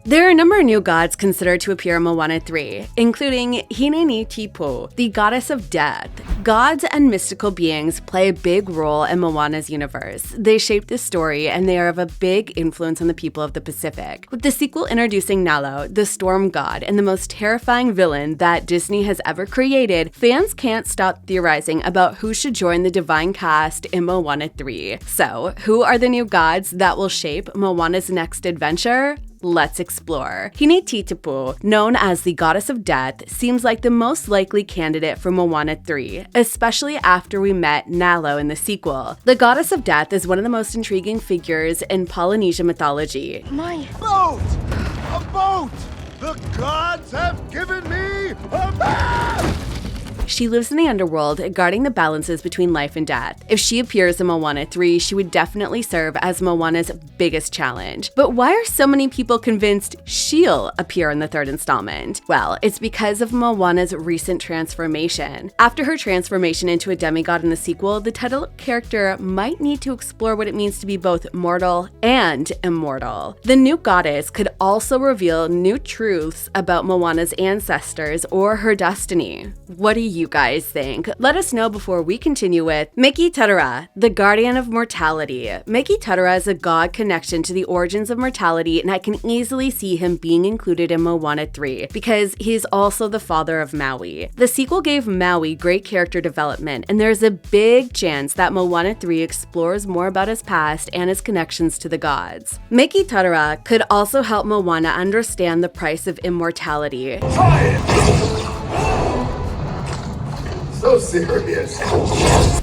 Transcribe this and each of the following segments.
There are a number of new gods considered to appear in Moana 3, including Hineni-Tipu, the goddess of death. Gods and mystical beings play a big role in Moana's universe. They shape the story, and they are of a big influence on the people of the Pacific. With the sequel introducing Nalo, the storm god, and the most terrifying villain that Disney has ever created, fans can't stop theorizing about who should join the divine cast in Moana 3. So, who are the new gods that will shape Moana's next adventure? Let's explore. Hineni-Tipu, known as the goddess of death, seems like the most likely candidate for Moana 3, especially after we met Nalo in the sequel. The goddess of death is one of the most intriguing figures in Polynesian mythology. My boat! A boat! The gods have given me a boat! She lives in the underworld, guarding the balances between life and death. If she appears in Moana 3, she would definitely serve as Moana's biggest challenge. But why are so many people convinced she'll appear in the third installment? Well, it's because of Moana's recent transformation. After her transformation into a demigod in the sequel, the title character might need to explore what it means to be both mortal and immortal. The new goddess could also reveal new truths about Moana's ancestors or her destiny. What do you guys think? Let us know before we continue with Miki Tarara, the guardian of mortality. Miki Tarara is a god connection to the origins of mortality, and I can easily see him being included in Moana 3 because he's also the father of Maui. The sequel gave Maui great character development, and there's a big chance that Moana 3 explores more about his past and his connections to the gods. Miki Tarara could also help Moana understand the price of immortality. So serious.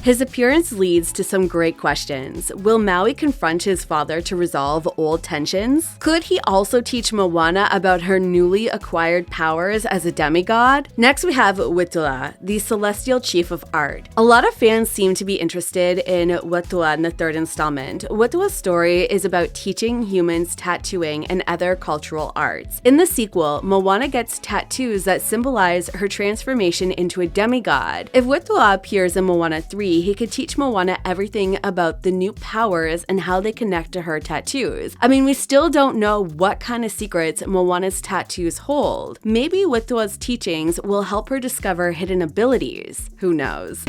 His appearance leads to some great questions. Will Maui confront his father to resolve old tensions? Could he also teach Moana about her newly acquired powers as a demigod? Next we have Wetua, the celestial chief of art. A lot of fans seem to be interested in Wetua in the third installment. Wetua's story is about teaching humans tattooing and other cultural arts. In the sequel, Moana gets tattoos that symbolize her transformation into a demigod. If Wetua appears in Moana 3, he could teach Moana everything about the new powers and how they connect to her tattoos. I mean, we still don't know what kind of secrets Moana's tattoos hold. Maybe Wetua's teachings will help her discover hidden abilities. Who knows?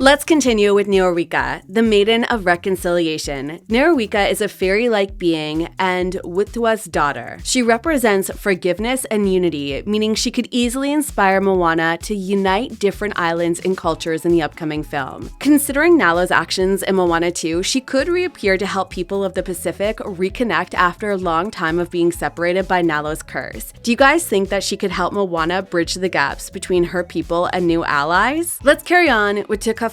Let's continue with Neowika, the Maiden of Reconciliation. Neowika is a fairy-like being and Wetua's daughter. She represents forgiveness and unity, meaning she could easily inspire Moana to unite different islands and cultures in the upcoming film. Considering Nalo's actions in Moana 2, she could reappear to help people of the Pacific reconnect after a long time of being separated by Nalo's curse. Do you guys think that she could help Moana bridge the gaps between her people and new allies? Let's carry on with Tukafatu,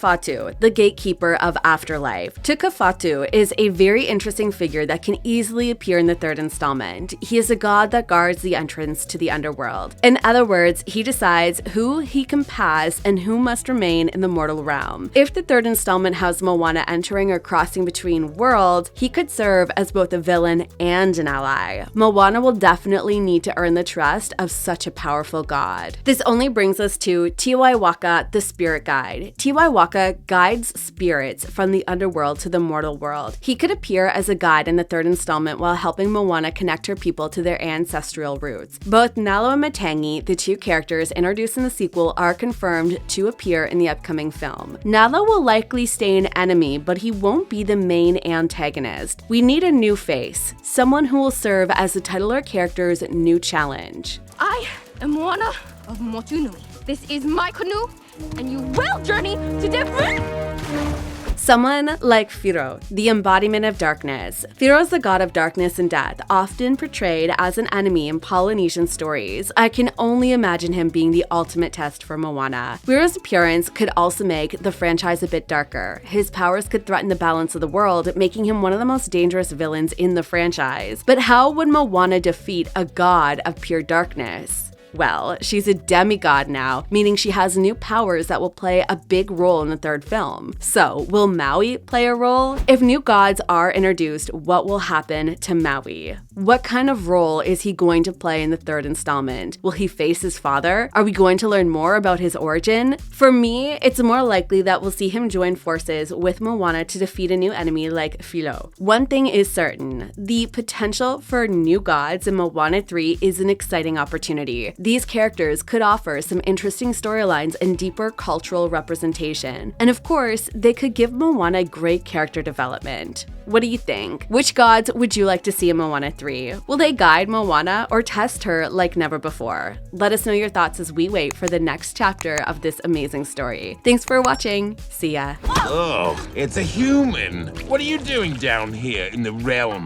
the gatekeeper of afterlife. Tukafatu is a very interesting figure that can easily appear in the third installment. He is a god that guards the entrance to the underworld. In other words, he decides who he can pass and who must remain in the mortal realm. If the third installment has Moana entering or crossing between worlds, he could serve as both a villain and an ally. Moana will definitely need to earn the trust of such a powerful god. This only brings us to Tiwaiwaka, the spirit guide. Tiwaiwaka guides spirits from the underworld to the mortal world. He could appear as a guide in the third installment while helping Moana connect her people to their ancestral roots. Both Nalo and Matangi, the two characters introduced in the sequel, are confirmed to appear in the upcoming film. Nalo will likely stay an enemy, but he won't be the main antagonist. We need a new face, someone who will serve as the titular character's new challenge. I am Moana of Motunui. This is my canoe, and you will journey to different... Someone like Firo, the embodiment of darkness. Firo is the god of darkness and death, often portrayed as an enemy in Polynesian stories. I can only imagine him being the ultimate test for Moana. Firo's appearance could also make the franchise a bit darker. His powers could threaten the balance of the world, making him one of the most dangerous villains in the franchise. But how would Moana defeat a god of pure darkness? Well, she's a demigod now, meaning she has new powers that will play a big role in the third film. So, will Maui play a role? If new gods are introduced, what will happen to Maui? What kind of role is he going to play in the third installment? Will he face his father? Are we going to learn more about his origin? For me, it's more likely that we'll see him join forces with Moana to defeat a new enemy like Filo. One thing is certain, the potential for new gods in Moana 3 is an exciting opportunity. These characters could offer some interesting storylines and deeper cultural representation. And of course, they could give Moana great character development. What do you think? Which gods would you like to see in Moana 3? Will they guide Moana or test her like never before? Let us know your thoughts as we wait for the next chapter of this amazing story. Thanks for watching. See ya. Oh, it's a human. What are you doing down here in the realm?